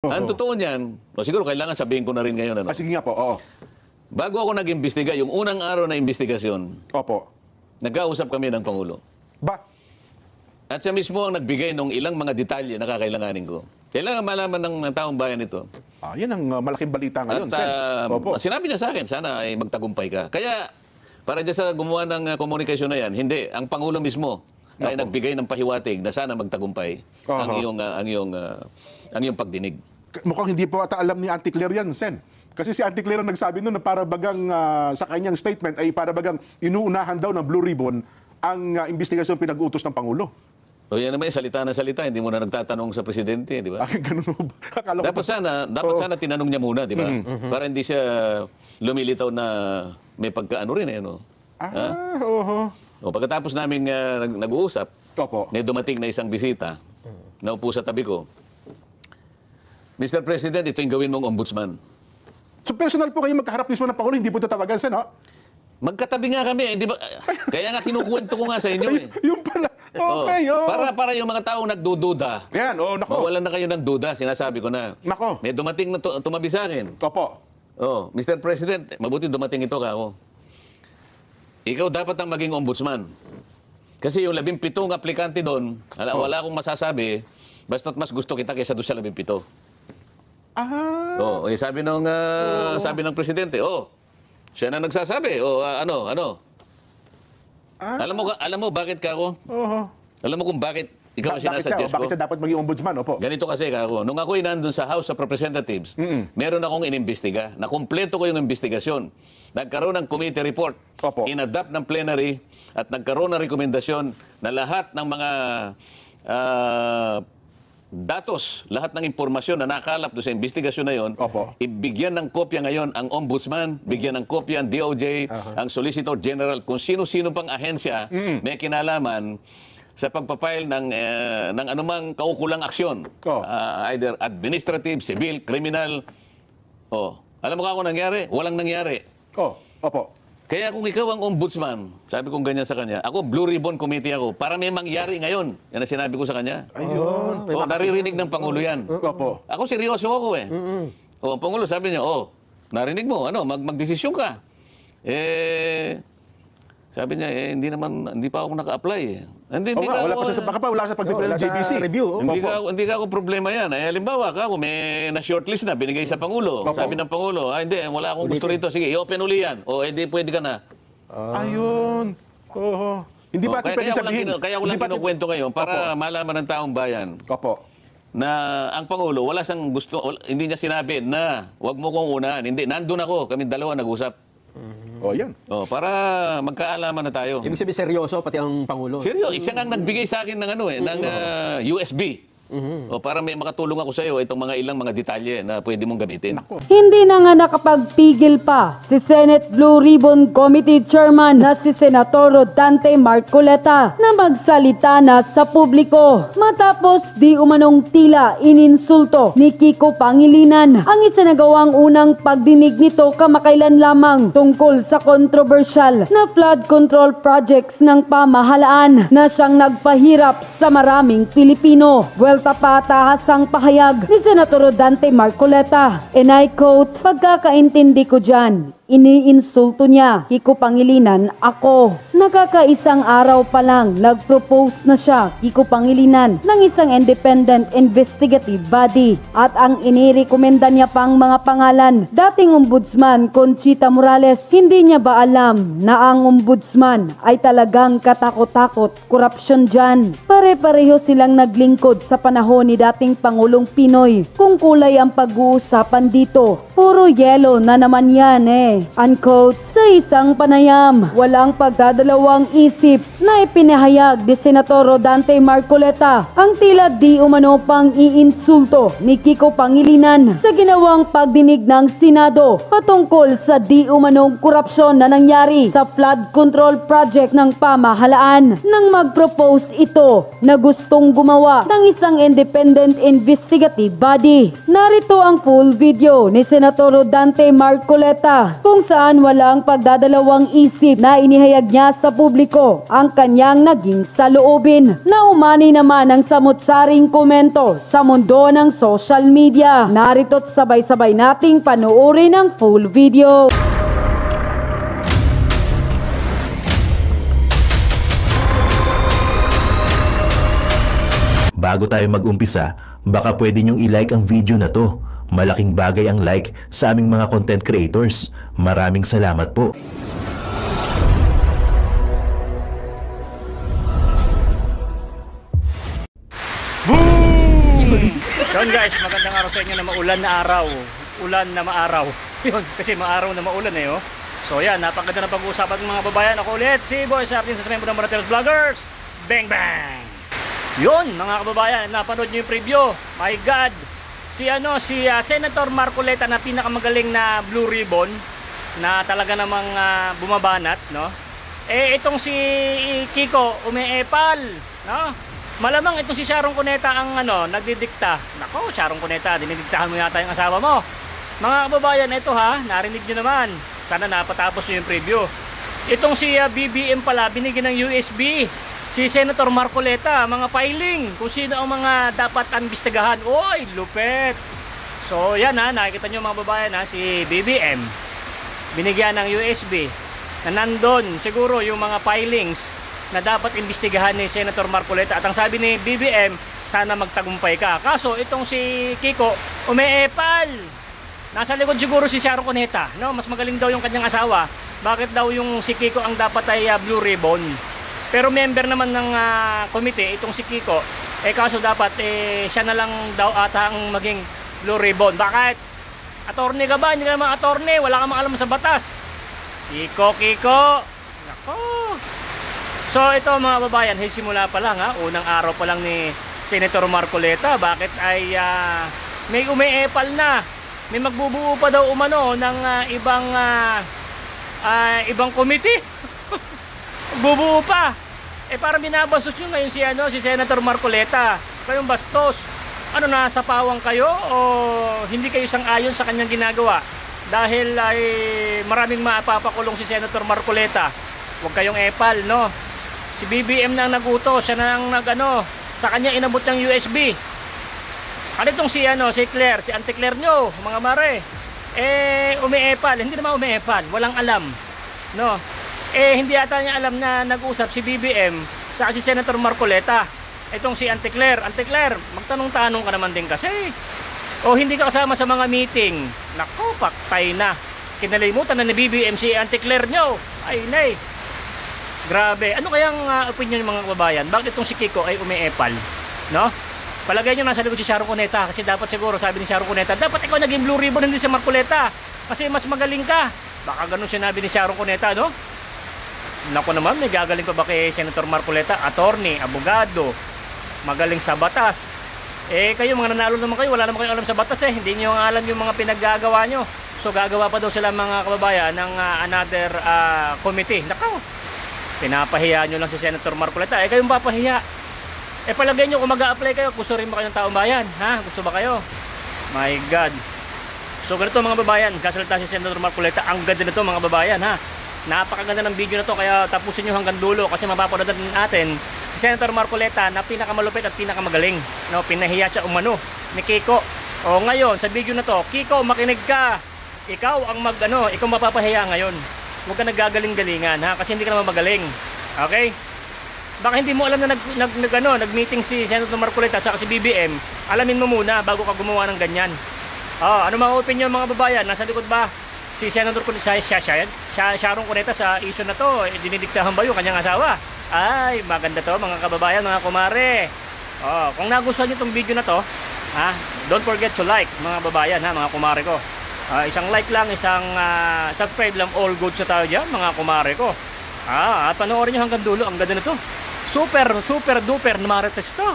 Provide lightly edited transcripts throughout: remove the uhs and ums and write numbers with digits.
Ang totoo niyan, siguro kailangan sabihin ko na rin ngayon. Ano? Sige nga po, oo. Bago ako nag-imbestiga, yung unang araw na investigasyon, Opo. nagkausap kami ng Pangulo. Ba? At siya mismo ang nagbigay ng ilang mga detalye na kakailanganin ko. Kailangan malaman ng taong bayan ito. Yan ang malaking balita ngayon, At Sen. Opo. sinabi niya sa akin, sana ay magtagumpay ka. Kaya, para dyan sa gumawa ng komunikasyon na yan, hindi. Ang Pangulo mismo ay nagbigay ng pahiwatig na sana magtagumpay ang iyong pagdinig. Mukhang hindi po ata alam ni Auntie Claire yan, Sen. Kasi si Auntie Claire ang nagsabi nun na para bagang sa kanyang statement ay para bagang inuunahan daw ng Blue Ribbon ang investigasyon pinag-utos ng Pangulo. O yan naman, salita na salita, hindi mo na nagtatanong sa presidente, di ba? Ganun mo ba? Akala ko Dapat sana tinanong niya muna, di ba? Para hindi siya lumilitaw na may pagkaano rin, no? Oo. O pagkatapos namin nag-uusap, Opo. may dumating na isang bisita, naupo sa tabi ko. Mr. President, ito yung gawin mong ombudsman. So personal po kayo magkaharap mismo ng Pangulo, hindi po tatawagan, Sen, ha? Magkatabi nga kami, di ba? Kaya nga kinukwento ko nga sa inyo eh. Yung pala. Okay, oo. Para yung mga taong nagdududa, Yan, nako. mawalan na kayo ng duda, sinasabi ko na. Nako. May dumating na tumabi sa akin. Opo. Mr. President, mabuti dumating ito kako. Ikaw dapat ang maging ombudsman. Kasi yung 17 aplikante doon, wala akong masasabi, basta't mas gusto kita kaysa doon sa 17. Sabi ng presidente, siya na nagsasabi. Ano? Alam mo bakit kako? Alam mo kung bakit ikaw ang sinasuggest ko? Bakit siya dapat maging ombudsman? Opo. Ganito kasi kako, nung ako'y nandun sa House of Representatives, meron akong inimbestiga. Nakumpleto ko yung investigasyon. Nagkaroon ng committee report, Opo. inadapt ng plenary, at nagkaroon ng rekomendasyon na lahat ng mga datos, lahat ng impormasyon na nakalap doon sa investigasyon na yon, Opo. ibigyan ng kopya ngayon ang ombudsman, bigyan ng kopya ang DOJ, ang Solicitor General, kung sino-sino pang ahensya may kinalaman sa pagpapile ng anumang kaukulang aksyon. Either administrative, civil, criminal. Alam mo kung nangyari? Walang nangyari. Opo. Kaya kung ikaw ang ombudsman, sabi kong ganyan sa kanya, ako, Blue Ribbon Committee ako, para may mangyari ngayon. Yan ang sinabi ko sa kanya. Ayun. Naririnig ng Pangulo yan. Opo. Ako, seryoso ako eh. Pangulo, sabi niya, narinig mo, magdesisyon ka. Sabi niya, hindi pa ako naka-apply eh. Wala sa pag-prepare ng JBC. Hindi ka ako problema yan. Halimbawa ka, kung may na-shortlist na, binigay sa Pangulo. Opo. Sabi ng Pangulo, hindi, wala akong gusto rito. Sige, i-open uli yan. Hindi, pwede ka na. Ayun. Hindi ba pwede sabihin? Kaya ko lang kinukwento ngayon para malaman ng taong bayan Opo. na ang Pangulo, wala siyang gusto, hindi niya sinabi na wag mo kong unahan. Hindi, nandun ako, kami dalawa nag-usap. Yan. Para magkaalaman na tayo. Ibig sabihin seryoso pati ang Pangulo. Seryo, siya nga nagbigay sa akin ng ng USB. Para may makatulong ako sa iyo itong mga ilang mga detalye na pwede mong gamitin. Hindi na nga nakapagpigil pa si Senate Blue Ribbon Committee Chairman na si Senator Rodante Marcoleta na magsalita na sa publiko matapos di umanong tila ininsulto ni Kiko Pangilinan ang isinagawang unang pagdinig nito kamakailan lamang tungkol sa kontrobersyal na flood control projects ng pamahalaan na siyang nagpahirap sa maraming Pilipino. Tapatahasang pahayag ni Senator Rodante Marcoleta. And I quote, "Pagkakaintindi ko dyan, iniinsulto niya, Kiko Pangilinan, ako. Nakakaisang araw pa lang, nag-propose na siya, Kiko Pangilinan, ng isang independent investigative body. At ang inirekomenda niya pang mga pangalan, dating Ombudsman Conchita Morales, hindi niya ba alam na ang Ombudsman ay talagang katakot-takot, korupsyon dyan. Pare-pareho silang naglingkod sa panahon ni dating Pangulong Pinoy. Kung kulay ang pag-uusapan dito, puro yelo na naman yan eh." Unquote. Sa isang panayam, walang pagdadalawang isip na ipinahayag ni Senator Rodante Marcoleta ang tila di umano pang iinsulto ni Kiko Pangilinan sa ginawang pagdinig ng Senado patungkol sa di umanong korupsyon na nangyari sa flood control project ng pamahalaan nang mag-propose ito na gustong gumawa ng isang independent investigative body. Narito ang full video ni Senator Rodante Marcoleta kung saan walang pagdadalawang isip na inihayag niya sa publiko ang kanyang naging saloobin na umani naman ang samut-saring komento sa mundo ng social media. Narito't sabay-sabay nating panoorin ang full video. Bago tayo mag-umpisa, baka pwede nyong i-like ang video na to. Malaking bagay ang like sa aming mga content creators. Maraming salamat po. Yun guys, magandang araw sa inyo na maulan na araw. Ulan na maaraw. Yun, kasi maaraw na maulan eh oh. So yan, napaganda na pag-uusapan ng mga babayan. Ako ulit, si Boy Sartin sa member ng Maratelos Vloggers. Bang bang! Yun, mga kababayan, napanood nyo yung preview. My God! Si Senator Marcoleta na pinakamagaling na Blue Ribbon na talaga namang bumabanat, no? Eh itong si Kiko umeepal, no? Malamang itong si Sharon Cuneta ang nagdidikta. Nako, Sharon Cuneta, dinidiktahan mo yata yung asawa mo. Mga kababayan, ito ha, narinig nyo naman. Sana napatapos nyo yung preview. Itong si BBM pala, binigyan ng USB. Si Senator Marcoleta, mga filing, kung sino ang mga dapat imbestigahan. Oy, lupet! So yan ha, nakikita nyo mga babayan ha, si BBM binigyan ng USB na nandun siguro yung mga filings na dapat imbestigahan ni Senator Marcoleta. At ang sabi ni BBM, sana magtagumpay ka. Kaso itong si Kiko, umeepal. Nasa likod siguro si Sharon Cuneta, no? Mas magaling daw yung kanyang asawa. Bakit daw yung si Kiko ang dapat ay Blue Ribbon? Pero member naman ng komite itong si Kiko, kaso dapat siya na lang daw ata ang maging Blue Ribbon. Bakit? Attorney ka ba? Hindi ka naman attorney, wala kang alam sa batas. Kiko. Nako. So ito mga babayan, simula pa lang unang araw pa lang ni Senator Marcoleta, bakit ay may umeepal na. May magbubuo pa daw umano ng ibang komite. Bubuo pa. Para binabastos nyo ngayon si Senator Marcoleta. Kayong bastos. Nasa pawang kayo o hindi kayo sang-ayon sa kanyang ginagawa? Dahil ay maraming mapapakulong si Senator Marcoleta. Huwag kayong epal, no? Si BBM na ang nagutos, siya na ang sa kanya inabot ng USB. Itong si Claire, si Auntie Claire nyo, mga mare. Umeepal, hindi naman umeepal, walang alam, no? Hindi ata niya alam na nag-usap si BBM sa si Senator Marcoleta. Itong si Auntie Claire, magtanong-tanong ka naman din kasi. O hindi ka kasama sa mga meeting. Nako, paktay na. Kinalimutan na ni BBM si Auntie Claire nyo. Ay, nay. Grabe. Ano kayang opinion ng mga kababayan? Bakit itong si Kiko ay umeepal? No? Palagay nyo nasa likod si Sharon Cuneta. Kasi dapat siguro, sabi ni Sharon Cuneta, dapat ikaw naging Blue Ribbon, hindi si Marcoleta. Kasi mas magaling ka. Baka ganun sinabi ni Sharon Cuneta, no? Nako naman, may gagaling pa ba kay Senator Marcoleta? Attorney, abogado, magaling sa batas. Kayo mga nanalo naman kayo, wala naman kayo alam sa batas hindi nyo alam yung mga pinaggagawa nyo. So gagawa pa daw sila mga kababayan ng another committee. Nako, pinapahiya nyo lang si Senator Marcoleta. Kayong papahiya. Palagay nyo kung mag-a-apply kayo, gusto rin ba kayo ng taong bayan? Ha? Gusto ba kayo? My God. So ganito mga babayan, kasalita si Senator Marcoleta. Ang ganda nito mga babayan ha. Napakaganda ng video na to, kaya tapusin nyo hanggang dulo kasi mapapanood natin si Senator Marcoleta na pinakamalupit at pinakamagaling, no? Pinahiya siya umano ni Kiko. Ngayon sa video na to, Kiko, makinig ka. Ikaw ang ikaw mapapahiya ngayon. Huwag ka naggagaling-galingan ha, kasi hindi ka naman magaling. Okay? Baka hindi mo alam na nag-meeting si Senator Marcoleta sa si BBM. Alamin mo muna bago ka gumawa ng ganyan. Ano mga opinion mga babayan? Nasa likod ba si Senator Sharon Cuneta sa issue na to? Dinidiktahan ba yung kanyang asawa? Ay, maganda to mga kababayan, mga kumare. Kung nagustuhan nyo itong video na to, don't forget to like mga babayan mga kumare ko. Isang like lang, isang subscribe lang, all good sa tayo dyan mga kumare ko. At panoorin nyo hanggang dulo, ang ganda na to. Super duper na marites to.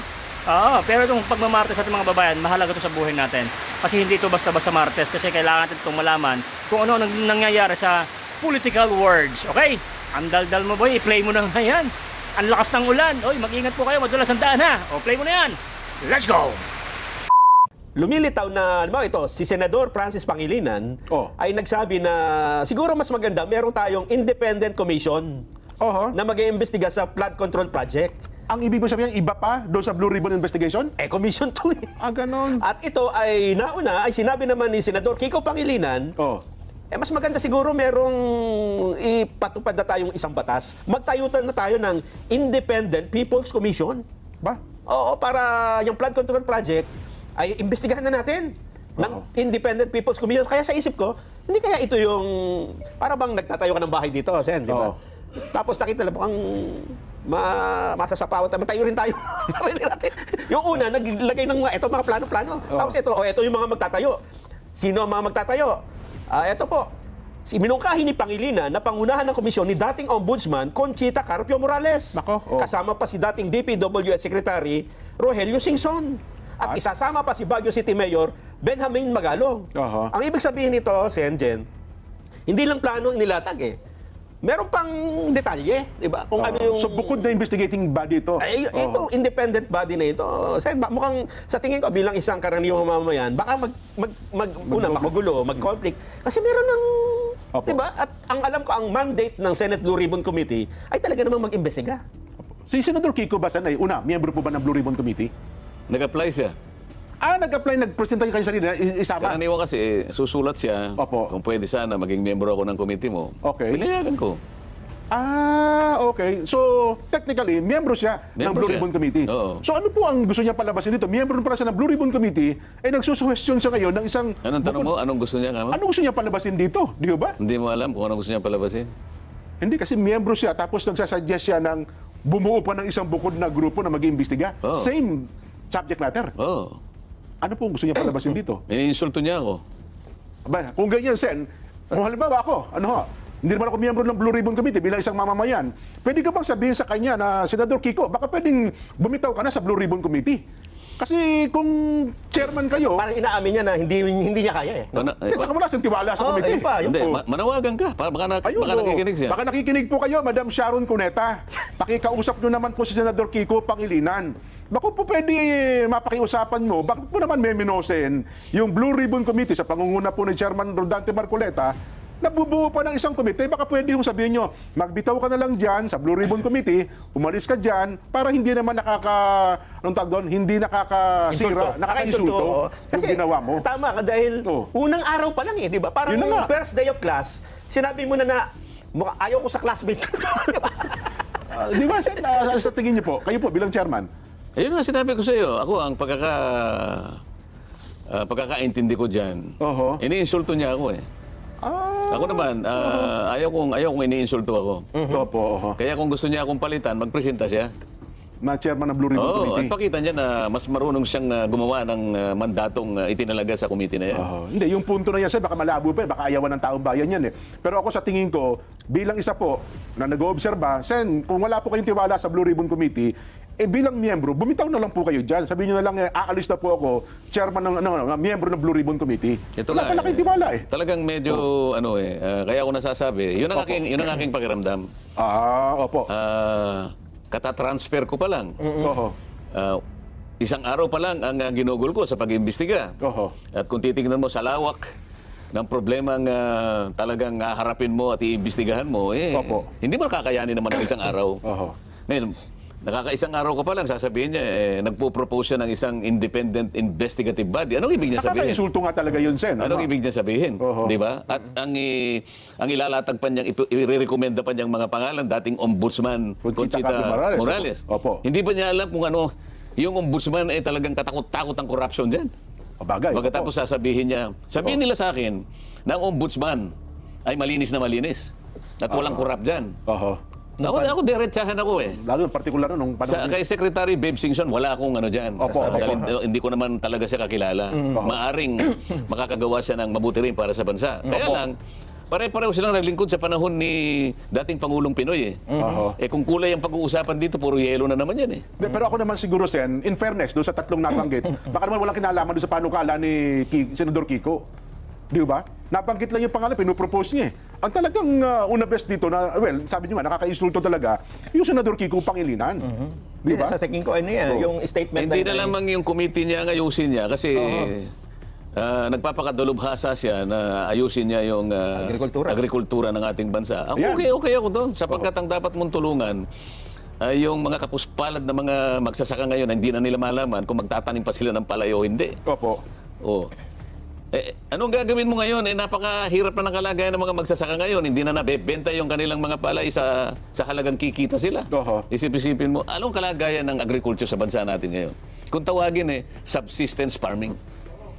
Pero itong pagmamartes natin mga babayan, mahalaga to sa buhay natin. Kasi hindi ito basta-basta martes, kasi kailangan natin itong malaman kung ano nangyayari sa political words. Okay? Ang daldal mo boy, i-play mo na nga yan. Ang lakas ng ulan. Oy, mag-ingat po kayo, madulas ang daan ha. Play mo na yan. Let's go! lumilitaw na, halimbawa ito, si Senador Francis Pangilinan ay nagsabi na siguro mas maganda meron tayong independent commission na mag-iimbestiga sa flood control project. Ang ibig mo sabihin, iba pa doon sa Blue Ribbon Investigation? Commission 2 eh. Ganon. At ito ay nauna, ay sinabi naman ni Senador Kiko Pangilinan, mas maganda siguro merong ipatupad na tayong isang batas. Magtayutan na tayo ng Independent People's Commission. Ba? Oo, para yung flood control project ay imbestigahan na natin ng Independent People's Commission. Kaya sa isip ko, hindi kaya ito yung para bang nagtatayo ka ng bahay dito, Sen, di ba? Tapos nakita lang ang masasapawan tayo, tayo rin tayo. Yung una, naglagay ng mga plano-plano. Tapos ito yung mga magtatayo. Sino ang mga magtatayo? Ito po, si minungkahi ni Pangilinan na pangunahan ng komisyon ni dating Ombudsman Conchita Carpio Morales. Kasama pa si dating DPWH Secretary Rogelio Singson. At isasama pa si Baguio City Mayor Benjamin Magalong. Ang ibig sabihin nito, Senjen, hindi lang plano ang nilatag eh. Meron pang detalye, di ba? Kung ano yung... So bukod na investigating body ito? Ito, independent body na ito. Sen, mukhang sa tingin ko bilang isang karaniwang mamamayan, baka magugulo, mag-conflict. Kasi meron ng... Di ba? At ang alam ko, ang mandate ng Senate Blue Ribbon Committee ay talaga namang mag-imbestiga. Si Senator Kiko Basan ay, miyembro po ba ng Blue Ribbon Committee? Nag-apply siya. Nag-apply, nag-presenta kayo sarili na isama. Karaniwan kasi, susulat siya. Kung pwede sana, maging miyembro ako ng committee mo. Pinayagan ko. Okay. So, technically, miyembro siya ng Blue Ribbon Committee. So, ano po ang gusto niya palabasin dito? Miyembro pala siya ng Blue Ribbon Committee, nagsusuwestiyon siya ngayon ng isang... Anong tanong mo? Anong gusto niya nga? Ano gusto niya palabasin dito? Di ba? Hindi mo alam kung anong gusto niya palabasin? Hindi, kasi miyembro siya, tapos nagsasuggest siya ng bumuo pa ng isang bukod na grupo na mag-iimbestiga. Same subject matter. Ano po ang gusto niya palabasin dito? Iniinsulto niya ako. Kung ganyan, Sen, kung halimbawa ako, hindi naman ako miyembro ng Blue Ribbon Committee bilang isang mamamayan, pwede ka bang sabihin sa kanya na, Senador Kiko, baka pwedeng bumitaw ka na sa Blue Ribbon Committee? Kasi kung chairman kayo... Parang inaamin niya na hindi niya kaya eh. Tsaka wala siyang tiwala sa committee. Hindi, manawagan ka. Baka nakikinig siya. Baka nakikinig po kayo, Madam Sharon Cuneta. Pakikausap nyo naman po si Senador Kiko Pangilinan. Baka po pwede mapakiusapan mo, bakit po naman meminosen yung Blue Ribbon Committee sa pangunguna po ni Chairman Rodante Marcoleta, nabubuo pa ng isang komite, baka pwede yung sabihin nyo, magbitaw ka na lang dyan sa Blue Ribbon Committee, umalis ka dyan, para hindi naman hindi nakakasira, nakakainsulto yung ginawa mo. Tama ka dahil unang araw pa lang di ba? Parang first day of class, sinabi mo na ayaw ko sa classmate. Di ba, sa tingin niyo po, kayo po bilang chairman? Ayun nga, sinabi ko sa iyo, ako ang pagkakaintindi ko dyan, iniinsulto niya ako eh. Ako naman, ayaw kong iniinsulto ako. Kaya kung gusto niya akong palitan, magpresenta siya. Na chairman ng Blue Ribbon Committee. At pakita niya na mas marunong siyang gumawa ng mandatong itinalaga sa committee na yan. Hindi, yung punto na yan, Sen, baka malabo pa, baka ayawan ng taong bayan yan eh. Pero ako sa tingin ko, bilang isa po na nag-oobserba, Sen, kung wala po kayong tiwala sa Blue Ribbon Committee, bilang miyembro, bumitaw na lang po kayo dyan. Sabihin nyo na lang, aalis na po ako, chairman ng miyembro ng Blue Ribbon Committee. Wala pa na kayong tiwala eh. Talagang medyo, kaya ako nasasabi, yun ang aking pakiramdam. Opo. Katatransfer ko pa lang. Isang araw pa lang ang ginugol ko sa pag-imbestiga. At kung titingnan mo sa lawak ng problemang talagang harapin mo at iimbestigahan mo, hindi mo kakayanin naman ng isang araw. Ngayon, nakakaisang araw ka pa lang, sasabihin niya, nagpo-propose siya ng isang independent investigative body. Anong ibig niya sabihin? Nakaka-insulto nga talaga yun, Sen. Anong ibig niya sabihin? Di ba? At ang ilalatag pa niyang, i-recommenda pa niyang mga pangalan, dating Ombudsman Conchita Morales. Hindi ba niya alam kung ano, yung Ombudsman ay talagang katakot-takot ang corruption dyan? Pagkatapos sasabihin niya, sabihin nila sa akin na ang Ombudsman ay malinis na malinis at walang corrupt dyan. Ako diretsahan ako eh. Lalo partikular nung panahon. Kay Secretary Babe Singson, wala akong dyan. Hindi ko naman talaga siya kakilala. Maaring makakagawa siya ng mabuti rin para sa bansa. Kaya lang, pare-pareho silang naglingkod sa panahon ni dating Pangulong Pinoy eh. Kung kulay ang pag-uusapan dito, puro yelo na naman yan eh. Pero ako naman siguro, Sen, in fairness, doon sa tatlong nabanggit, baka naman walang kinalaman doon sa panukala ni Senador Kiko. Di ba? Nabanggit lang yung pangalan, pinupropose niya eh. Ang talagang una best dito na, well, sabi niyo nga, nakaka-insulto talaga, yung Senador Kiko Pangilinan. Di ba? Sa tingin ko, ano yan, yung statement Hindi na lamang yung committee niya ang ayusin niya kasi nagpapakadulubhasa siya na ayusin niya yung agrikultura ng ating bansa. Ako, Ayan. okay ako doon sapagkat ang dapat mong tulungan ay yung mga kapuspalad na mga magsasaka ngayon na hindi na nila malaman kung magtatanim pa sila ng palay o hindi. Opo. Oh. Anong gagawin mo ngayon? Napakahirap na ng kalagayan ng mga magsasaka ngayon. Hindi na nabebenta yung kanilang mga palay sa halagang kikita sila. Oho. Isip-isipin mo, anong kalagayan ng agriculture sa bansa natin ngayon? Kung tawagin subsistence farming.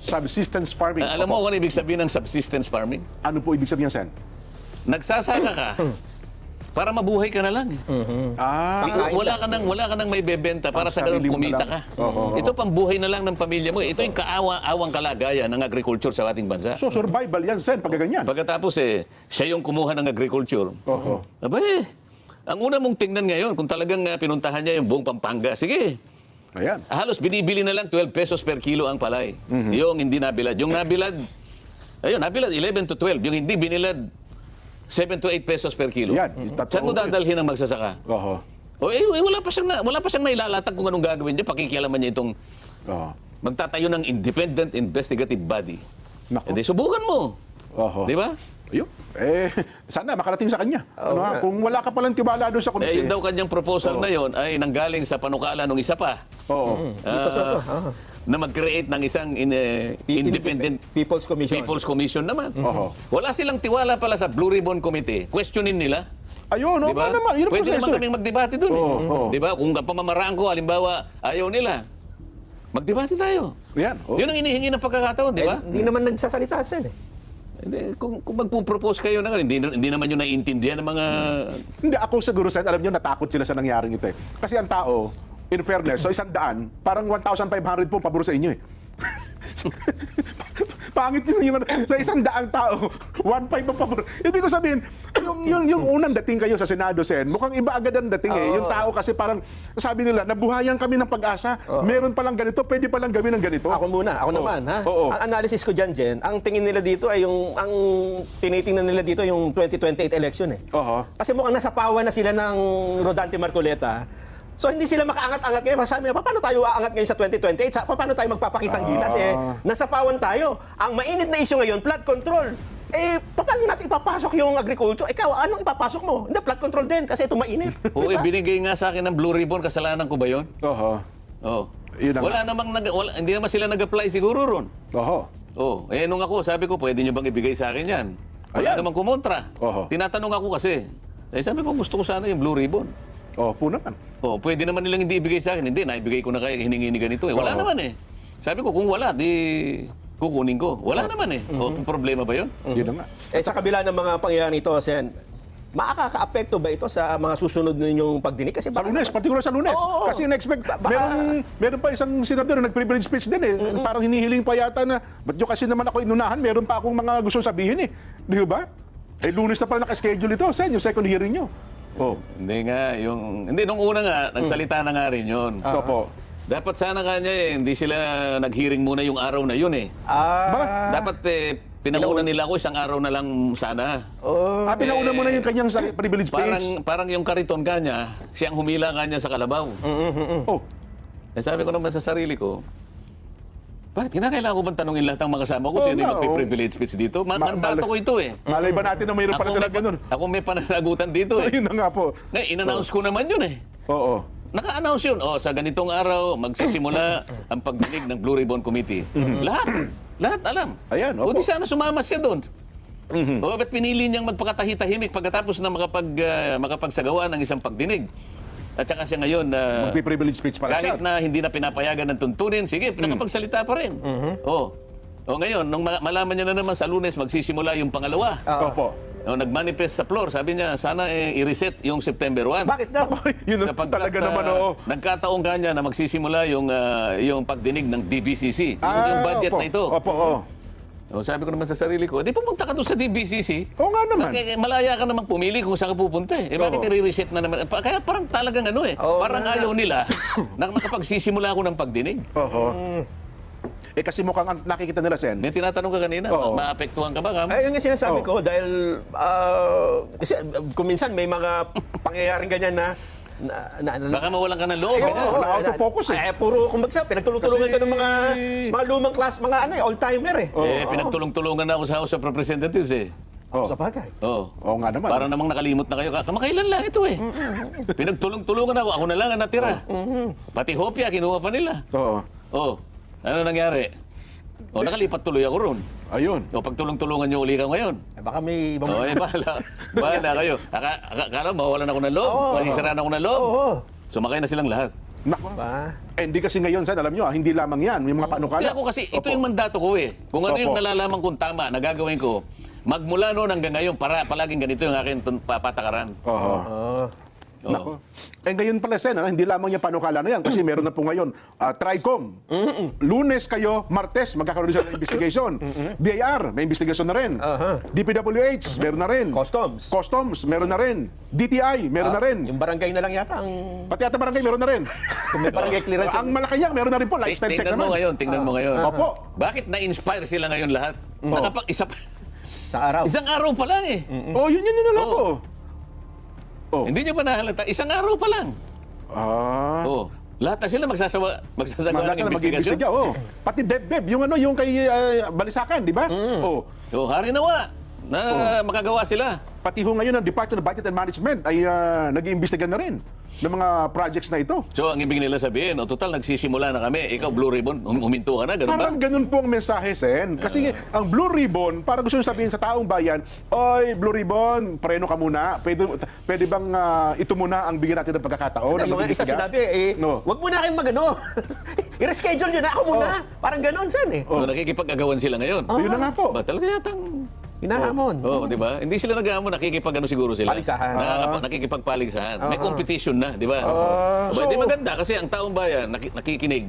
Subsistence farming. Alam mo Opo. kung ano ibig sabihin ng subsistence farming? Ano po ibig sabihin, Sen? Nagsasaka ka para mabuhay ka na lang. Wala ka nang may bebenta para sa ganun sarili mo na kumita lang. ka. Oo. Ito pambuhay na lang ng pamilya mo. Ito yung kaawa-awang kalagayan ng agriculture sa ating bansa. So, survival yan, Sen, pag ganyan. Pagkatapos siya yung kumuha ng agriculture. Oho. Abay, ang una mong tingnan ngayon, kung talagang pinuntahan niya yung buong Pampanga, sige, Ayan. halos binibili na lang 12 pesos per kilo ang palay. Yung hindi nabilad. Yung nabilad, nabilad 11 to 12. Yung hindi binilad, 7 to 8 pesos per kilo. Yan. Saan mo dadalhin ang magsasaka? Oho. Wala pa siyang nailalatag kung anong gagawin niya. Pakikialaman niya itong Oho. magtatayo ng independent investigative body. Nako. Hindi, subukan mo. Oho. Di ba? Ayun. Sana makarating sa kanya. Kung wala ka palang tiwala doon sa committee. Yun daw kanyang proposal na yon ay nanggaling sa panukala ng isa pa. Oo. Na mag-create ng isang independent People's Commission. People's Commission naman. Oho. Wala silang tiwala pala sa Blue Ribbon Committee. Questionin nila. Ayun, Di ba? naman. Yun ang Pwede proseso. naman kaming magdebate dun. Oo. Di ba? Kung ang pamamaraan ko, halimbawa, ayaw nila, magdebate tayo. Yan. Oh. Yun ang inihingi ng pagkakataon, di ba? Hindi naman nagsasalita, Sen. Hindi, kung magpo-propose kayo na hindi naman yun naiintindihan ng mga... Hindi, ako siguro, Sen, alam nyo, natakot sila sa nangyaring ito eh. Kasi ang tao, in fairness, so 100, parang 1,500 po pabor sa inyo eh. Pangit yung sa 100 tao, 1,500 ang pabor. Ibig ko sabihin, yung unang dating kayo sa Senado, Sen, mukhang iba agad ang dating eh. Yung tao kasi parang, sabi nila, nabuhayan kami ng pag-asa, meron palang ganito, pwede palang gawin ng ganito. Ako naman, ha? Oo. Ang analysis ko dyan, Jen, ang tingin nila dito ay ang tinitingnan nila dito yung 2028 election eh. Oho. Kasi mukhang nasa pawa na sila ng Rodante Marcoleta. So hindi sila makaangat-angat ngayon. Sabi nila, paano tayo aangat ngayon sa 2028? Paano tayo magpapakitang gilas? Nasa pawan tayo. Ang mainit na issue ngayon, flood control. Paano natin ipapasok yung agriculture? Ikaw, anong ipapasok mo? Hindi, flood control din kasi ito mainit. Oo, binigay nga sa akin ng Blue Ribbon, kasalanan ko ba yun? Oho. Oo. Yun na Hindi naman sila nag-apply siguro ron. Oho. Nung ako, sabi ko, pwede nyo bang ibigay sa akin yan? Wala Ayan. namang kumontra. Oho. Tinatanong ako kasi. Sabi ko, gusto ko sana yung Blue Ribbon. Po naman. Pwede naman nilang hindi ibigay sa akin. Hindi, naibigay ko na kaya hiningi ni ganito. Wala Oo. naman eh. Sabi ko, kung wala, di kukunin ko. Wala naman eh. Problema ba yun? Yun na nga. Sa kabila ng mga pangyayari nito, Sen, makaka-apekto ba ito sa mga susunod ninyong pagdinig? Kasi Sa Lunes, particular sa Lunes. Oo. Kasi na-expect, meron pa isang senador na nag-privilege speech din eh. Parang hinihiling pa yata na, ba't nyo kasi naman ako inunahan, meron pa akong mga gusto sabihin eh. Di ba? Lunes na pala naka-schedule ito, Sen, yung second hearing nyo. Hindi, nung una nga, nagsalita na nga rin yun. Opo. Dapat sana kanya hindi sila nag-hearing muna yung araw na yun eh. Dapat pinauna nila ako isang araw na lang sana. Pinauna mo na yung kanyang privilege speech. Parang yung kariton kanya, siyang humila kanya sa kalabaw. Oh. Sabi ko naman sa sarili ko, bakit kinakailangan ko bang tanungin lahat ng mga kasama ko sino yung magpi-privilege speech dito? Mandato ko ito eh. Malay ba natin na mayroon pala sila ganun? Ako may pananagutan dito eh. Ayun na nga po. Ngayon, in-announce ko naman yun eh. Oo. Naka-announce yun. Sa ganitong araw, magsisimula ang pagdinig ng Blue Ribbon Committee. Lahat alam. Ayan, O opo. di sana sumama siya doon. Ba't pinili niyang magpakatahi-tahimik pagkatapos na makapagsagawa ng isang pagdinig? At saka siya ngayon, Magpi-privilege speech pala kahit siya. na hindi na pinapayagan ng tuntunin, sige, nakapagsalita pa rin. Ngayon, nung malaman niya na naman sa Lunes, magsisimula yung pangalawa. Opo. Nag-manifest sa floor, sabi niya, sana i-reset yung September 1. Bakit daw? Yun Sapagkat, talaga naman, oo. nagkataong kanya na magsisimula yung pagdinig ng DBCC. Yung budget opo. na ito. Opo, Sabi ko naman sa sarili ko, di pumunta ka doon sa DBCC. Oo nga naman. Malaya ka namang pumili kung saan ka pupunta eh. Bakit i-reset na naman? Kaya parang talagang parang ayaw nila na nakapagsisimula ako ng pagdinig. Oho. kasi mukhang ang nakikita nila, Sen. May tinatanong ka kanina, Oo. maapektuhan ka ba? Kam? Ayun yung sinasabi Oh. ko dahil kasi kung minsan may mga pangyayaring ganyan na Baka mawalan ka ng loob. Oo, ganyan. na out of focus puro kumbaga pinagtulong-tulungan ka ng mga lumang class, mga old-timer eh. Pinagtulong-tulungan na ako sa House of Representatives eh. Oh. Sa bagay. Oo. Oo nga naman. Para namang nakalimot na kayo. Kamakailan lang ito eh. Pinagtulong-tulungan ako. Ako na lang ang natira. Pati hopya, kinuha pa nila. Oo. Oh, ano nangyari? O, nakalipat tuloy ako ron. Ayun. O, pagtulong-tulungan nyo uli ka ngayon. Baka may ibang... O, bahala kayo. Akala, mawalan ako ng loob. Masisiraan ako ng loob. Oo. Sumakay na silang lahat. Nako. Ba? Hindi kasi ngayon, Sen, alam nyo, hindi lamang yan. May mga panukala. Kaya ako kasi, ito yung mandato ko eh. Kung ano yung Opo. nalalaman kong tama na gagawin ko, magmula noon hanggang ngayon, palaging ganito yung aking patakaran. Oo. Oo. Nako. Ngayon pala, Sen, hindi lamang yung panukala na yan kasi meron na po ngayon, TRICOM. Lunes kayo, Martes, magkakaroon siya ng investigation. BIR, may investigation na rin. DPWH, meron na rin. Customs. Meron na rin. DTI, meron na rin. Yung barangay na lang yata ang... Pati ata barangay, meron na rin. Kung may barangay clearance. Ang Malacanang, meron na rin po. Lifestyle check Tingnan mo naman. ngayon. Opo. Bakit na-inspire sila ngayon lahat? Sa araw. Isang araw pa lang eh. Oh, yun na lang po. Oh. Hindi nyo pa nahalata. Isang araw pa lang. Oh. Lahat na sila magsasagawa ng investigasyon. Mag-iimbestiga, oh. Pati DepDep, yung kay Balisacan, di ba? Oh. Oh, hari nawa na makagawa sila. Pati ho ngayon ang Department of Budget and Management ay nag-iimbestiga na rin ng mga projects na ito. So, ang ibig nila sabihin, total, nagsisimula na kami. Ikaw, Blue Ribbon, huminto ka na, ganun ba? Parang ganun po ang mensahe, Sen. Kasi ang Blue Ribbon, para gusto nyo sabihin sa taong bayan, oy, Blue Ribbon, preno ka muna. Pwede bang ito muna ang bigyan natin ng pagkakataon? Yung isa sinabi, wag muna kayong magano. I-reschedule nyo na ako muna. Parang ganon, Sen eh. Oh. Nakikipag-agawan sila ngayon. Yun na nga po. Ba, talaga yatang... Hinahamon. Oo, di ba? Hindi sila nag-aamon, nakikipag-ano siguro sila. Paligsahan. Nakikipagpaligsahan. May competition na, di ba? So- Di maganda kasi ang taong bayan nakikinig.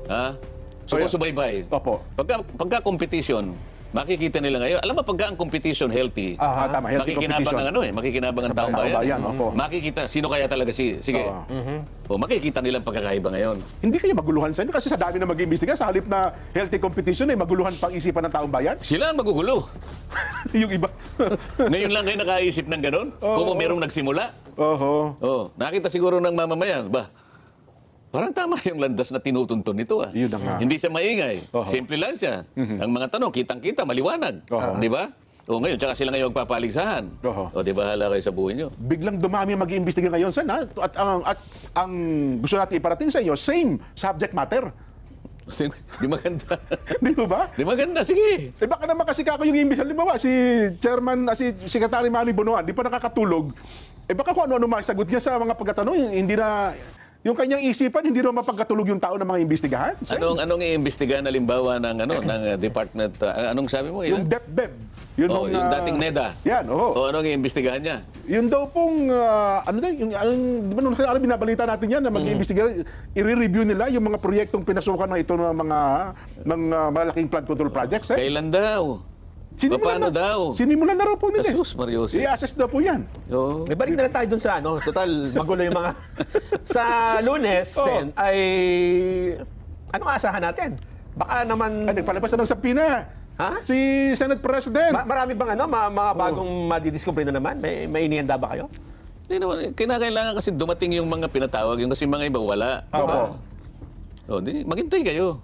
Ha? Sumusubaybay. Opo. Pagka competition, makikita nila ngayon. Alam mo, pagka ang competition healthy, Tama, healthy makikinabang competition. makikinabang ang Sa taong taong bayan. bayan, opo. Makikita, sino kaya talaga sige. O, makikita nilang pagkakaiba ngayon. Hindi kayo maguluhan, Sen. Kasi sa dami na mag-iimbestiga, sa halip na healthy competition, maguluhan pang isipan ng taong bayan. Sila ang magugulo. Yung iba. Ngayon lang kayo nakaisip ng ganun? Kung merong nagsimula? Oho. Oh, nakita siguro ng mamamayan, ba? Parang tama yung landas na tinutuntun nito ah. Yun na nga. Hindi siya maingay. Oho. Simple lang siya. Ang mga tanong, kitang-kita, maliwanag. Oho. Di ba? O ngayon, tsaka sila ngayon magpapaligsahan. Oho. O di ba, hala kayo sa buhay nyo. Biglang dumami ang mag-iimbestiga ngayon, Sen. Ha? At ang gusto natin iparating sa inyo, same subject matter. Di maganda. Di ba? Di maganda, sige. Eh baka naman kasi kako yung imbis. Halimbawa, si Chairman, si Secretary Manny Bonoan, di pa nakakatulog. Eh baka kung ano-ano masagot niya sa mga pagkatanong, hindi na... Yung kanyang isipan, hindi na mapagkatulog yung tao ng mga imbestigahan. Sen. Anong iimbestigahan halimbawa ng department, anong sabi mo? Yung DepDep. Yung dating NEDA. Yan, oo. O anong iimbestigahan niya? Yun daw pong, di ba nung binabalita natin yan na mag-iimbestiga, i-review nila yung mga proyektong pinasukan na ito ng mga malaking flood control projects. Kailan daw? Paano daw? Sinimulan na raw po nila. Jesus, Mariosi. I-assess daw po yan. Oo. May balik na lang tayo dun sa total magulo yung mga... sa Lunes, Sen, ay... Anong asahan natin? Baka naman... Nagpalabas na ng sapina. Ha? Si Senate President. Marami bang mga bagong madidiscover na naman? May inihanda ba kayo? Hindi naman, kinakailangan kasi dumating yung mga pinatawag, yung kasi mga iba wala. Opo. O, di, maghintay kayo.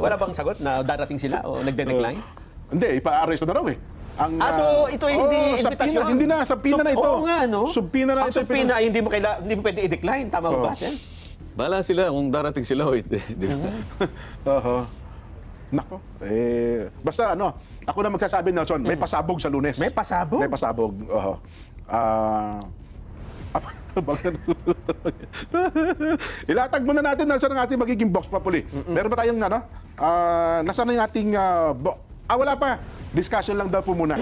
Wala bang sagot na darating sila o nagde-decline? Hindi, ipa-arresto na raw eh. So ito ay hindi invitasyon? Hindi na, subpina na ito. Oo nga, no? Subpina na Ang ito. subpina ay hindi mo pwede i-decline. Tama ba, Sen? Bahala sila kung darating sila o hindi. Di ba? Oho. Nako. Basta ako na magsasabi, Nelson, may pasabog sa Lunes. May pasabog? May pasabog. Oho. Ilatag muna natin, Nelson, ang ating magiging box papuli. Meron ba tayong nasaan na yung ating wala pa. Discussion lang daw po muna.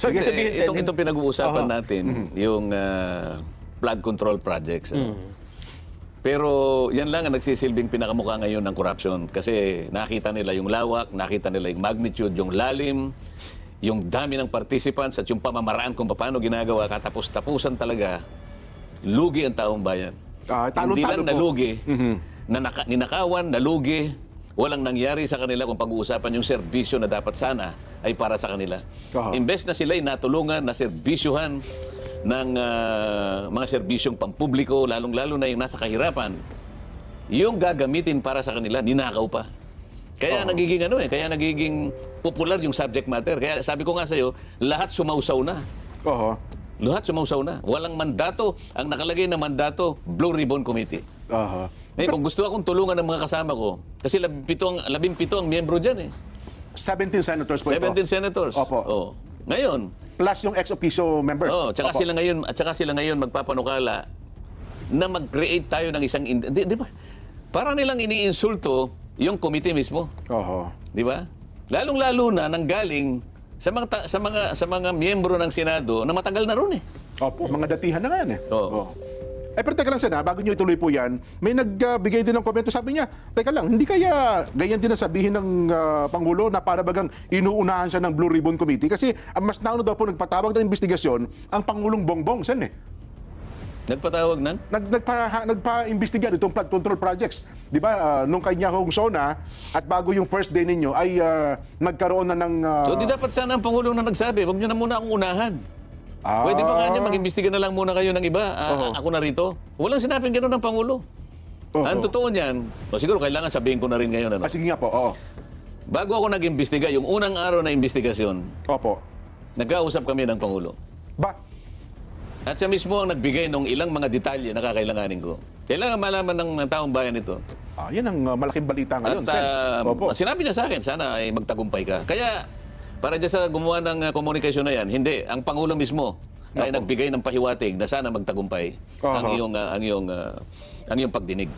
Sige, sabihin, Sen. Itong pinag-uusapan natin, yung flood control projects. Pero yan lang ang nagsisilbing pinakamukha ngayon ng corruption. Kasi nakita nila yung lawak, nakita nila yung magnitude, yung lalim, yung dami ng participants at yung pamamaraan kung paano ginagawa, katapos-tapusan talaga, lugi ang taong bayan. Hindi lang nalugi, ninakawan, nalugi, walang nangyari sa kanila kung pag-uusapan yung serbisyo na dapat sana ay para sa kanila. Imbes na sila'y natulungan, na serbisyuhan ng mga serbisyong pampubliko, lalong-lalo na yung nasa kahirapan, yung gagamitin para sa kanila, ninakaw pa. Kaya nagiging kaya nagiging popular yung subject matter. Kaya sabi ko nga sa'yo, lahat sumausaw na. Lahat sumausaw na. Walang mandato. Ang nakalagay na mandato, Blue Ribbon Committee. Ngayon, kung gusto akong tulungan ng mga kasama ko, kasi 17 ang miyembro dyan eh. 17 senators po 17 ito. senators. Opo. Oh. Ngayon, Plus yung ex officio members. tsaka sila ngayon magpapanukala na mag-create tayo ng isang di ba? Para nilang iniinsulto yung committee mismo. Di ba? Lalong-lalo na nanggaling sa mga miyembro ng Senado na matagal na ron eh. Opo, mga datihan na nga yan eh. Oo. Pero teka lang sana, bago nyo ituloy po yan, may nagbigay din ng komento. Sabi niya, teka lang, hindi kaya ganyan din ang sabihin ng Pangulo na para bagang inuunahan siya ng Blue Ribbon Committee? Kasi mas nauna daw po nagpatawag ng investigasyon ang Pangulong Bongbong, Sen eh. Nagpatawag ng? Nagpa-imbestiga itong flood control projects. Di ba, nung kanya hong SONA at bago yung first day ninyo ay nagkaroon na ng... So di dapat sana ang Pangulo na nagsabi, huwag nyo na muna akong unahan. Pwede ba nga niya mag-imbestiga na lang muna kayo ng iba? Ako na rito. Walang sinabing gano'n ng Pangulo. Ang totoo niyan, siguro kailangan sabihin ko na rin ngayon. Sige nga po, oo. Bago ako nag-imbestiga, yung unang araw na investigasyon, Opo. nagkausap kami ng Pangulo. Ba? At siya mismo ang nagbigay ng ilang mga detalye na kakailanganin ko. Kailangan malaman ng taong bayan ito. Yan ang malaking balita ngayon, At Sen. Opo. sinabi niya sa akin, sana ay magtagumpay ka. Kaya, para dyan sa gumawa ng komunikasyon na yan, hindi. Ang Pangulo mismo ay nagbigay ng pahiwatig na sana magtagumpay ang iyong pagdinig.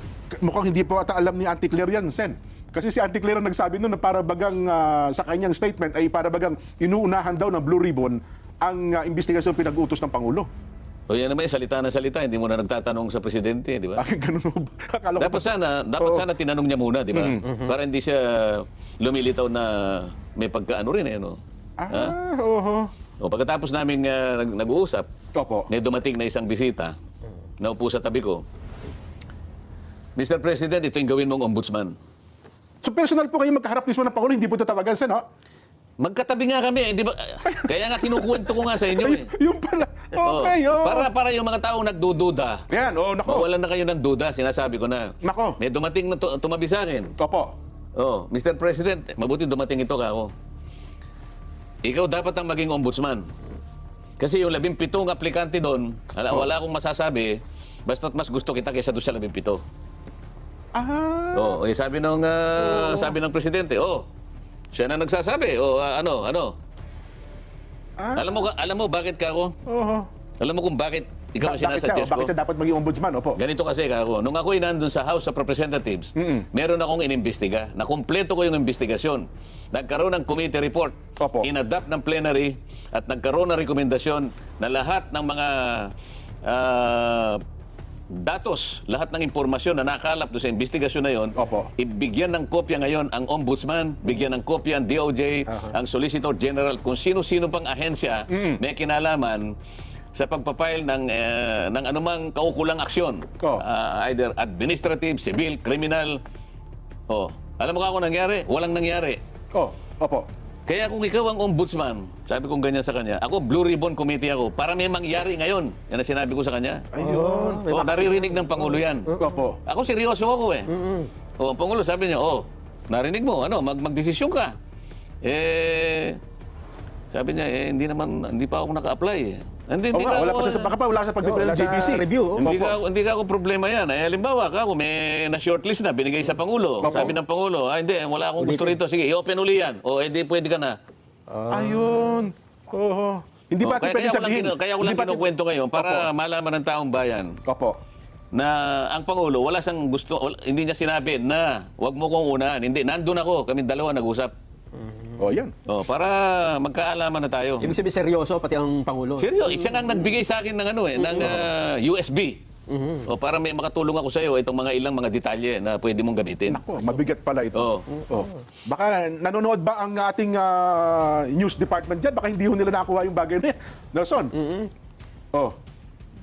Mukhang hindi po ata alam ni Auntie Claire yan, Sen. Kasi si Auntie Claire ang nagsabi nun na para bagang sa kanyang statement ay para bagang inuunahan daw ng Blue Ribbon ang investigasyon pinag-utos ng Pangulo. O yan naman, salita na salita, hindi mo na nagtatanong sa presidente, di ba? Ganun mo ba? Akala ko Dapat sana tinanong niya muna, di ba? Para hindi siya lumilitaw na may pagkaano rin eh, no? O pagkatapos namin nag-uusap, may dumating na isang bisita, naupo sa tabi ko. Mr. President, ito yung gawin mong ombudsman. So personal po kayo magkaharap mismo ng Pangulo, hindi po tatawagan, Sen, no? Magkatabi nga kami, di ba? Kaya nga kinukuwento ko nga sa inyo eh. Yung pala. Okay, Para yung mga taong nagdududa. Yan, nako. Mawalan na kayo ng duda, sinasabi ko na. Nako. May dumating na tumabi sa akin. Opo. Mr. President, mabuti dumating ito ka ako. Ikaw dapat ang maging ombudsman. Kasi yung 17 aplikante doon, wala akong masasabi, basta't mas gusto kita kaysa doon sa 17. Sabi ng presidente, siya na nagsasabi, ano? Alam mo bakit ka ako? Alam mo kung bakit ikaw ang sinasuggest ko? Bakit siya dapat maging ombudsman? Opo. Ganito kasi ako, nung ako'y nandun sa House of Representatives, meron akong inimbestiga. Nakumpleto ko yung investigasyon. Nagkaroon ng committee report, inadapt ng plenary, at nagkaroon ng rekomendasyon na lahat ng mga datos, lahat ng impormasyon na nakalap doon sa investigasyon na yon, ibigyan ng kopya ngayon ang ombudsman, bigyan ng kopya ang DOJ, ang Solicitor General, kung sino-sino pang ahensya may kinalaman sa pagpapile ng anumang kaukulang aksyon, either administrative, civil, criminal. Alam mo kung nangyari? Walang nangyari. Opo. Kaya kung ikaw ang ombudsman, sabi kong ganyan sa kanya, ako Blue Ribbon Committee ako, para may mangyari ngayon. Yan ang sinabi ko sa kanya. Ayun. Naririnig ng Pangulo yan. Opo. Ako seryoso ako eh. Pangulo sabi niya, narinig mo, magdesisyon ka. Sabi niya, hindi pa ako naka-apply eh. Wala sa pagbibigay ng JTC. Review. Hindi ka ako problema yan. Halimbawa ka, kung may na-shortlist na, binigay sa Pangulo. Sabi ng Pangulo, hindi, wala akong gusto rito. Sige, i-open uli yan. Hindi, pwede ka na. Ayun. Hindi ba ito pwede sabihin? Kaya ko lang kinukwento ngayon para malaman ng taong bayan na ang Pangulo, wala siyang gusto, hindi niya sinabi na wag mo kong unahan. Hindi, nandun ako, kami dalawa nag-usap. Yan. Para magkaalaman na tayo. Ibig sabihin seryoso pati ang Pangulo. Seryoso, siya nga nagbigay sa akin ng ng USB. Para may makatulong ako sa iyo itong ilang mga detalye na pwede mong gamitin. Nako, mabigat pala ito. Baka nanonood ba ang ating news department diyan? Baka hindi ho nila nakuha yung bagay na yan. Nelson.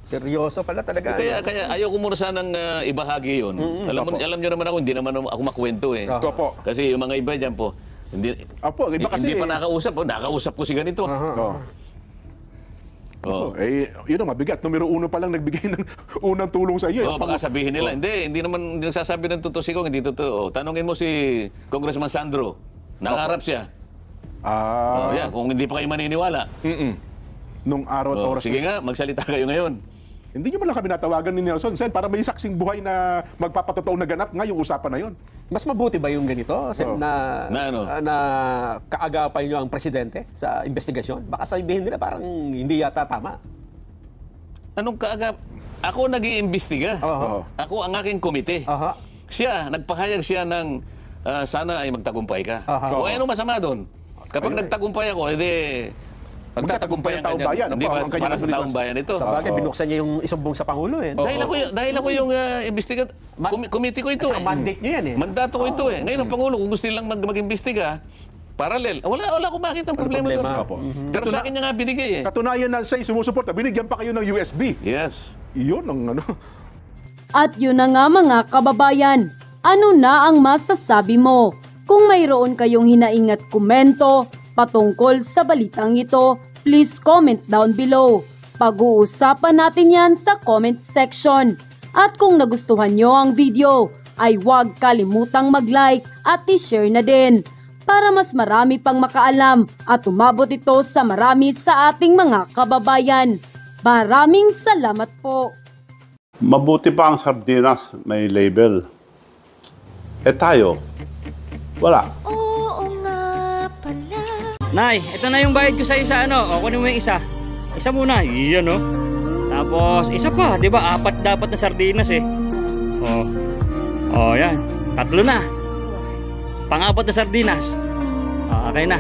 Seryoso pala talaga. Kaya ayaw ko muna sanang ibahagi yun. Alam nyo naman ako, hindi naman ako makwento eh. Opo. Kasi yung mga iba dyan po, Opo, iba kasi. hindi pa nakausap ko si ganito. Oh. Yun ang mabigat. Numero 1 pa lang nagbigay ng unang tulong sa iyo. Baka sabihin nila, hindi nagsasabi ng totoo si Kong, hindi totoo. Tanungin mo si Congressman Sandro. Nakaharap siya. Yan, kung hindi pa kayo maniniwala. Nung araw at oras. Sige nga, magsalita kayo ngayon. Hindi nyo man lang kami natawagan ni Nelson Sen para may saksing buhay na magpapatotoo na ganap nga yung usapan na yun. Mas mabuti ba yung ganito, Sen, na kaagapan nyo ang presidente sa investigasyon? Baka sabihin nila parang hindi yata tama. Anong kaagap? Ako nag-iimbestiga. Ako ang aking komite. Siya, nagpahayag siya ng sana ay magtagumpay ka. O ano masama doon? Kapag nagtagumpay ako, magtatagumpay ang kanyang bayan. Hindi ba para sa taong bayan ito? Sa bagay, binuksan niya yung isumbong sa Pangulo eh. Dahil ako yung investigat, committee ko ito eh. Mandate niyo yan eh. Mandato ko ito eh. Ngayon ang Pangulo, kung gusto nilang mag-imbestiga, parallel. Wala akong makita ang problema doon. Pero sa akin niya nga binigay eh. Katunayan na siya sumusuporta, binigyan pa kayo ng USB. Yes. Yun ang ano. At yun na nga mga kababayan, ano na ang masasabi mo? Kung mayroon kayong hinaingat komento patungkol sa balitang ito, please comment down below. Pag-uusapan natin yan sa comment section. At kung nagustuhan nyo ang video, ay huwag kalimutang mag-like at i-share na din para mas marami pang makaalam at umabot ito sa marami sa ating mga kababayan. Maraming salamat po. Mabuti pa ang sardinas may label. Tayo, wala. Nay, ito na yung bayad ko sa isa, ano? O, kunin mo yung isa. Isa muna. Iyan, no? Tapos, isa pa. Di ba? 4 dapat na sardinas, eh. Yan. 3 na. Pang-4 na sardinas. Okay na.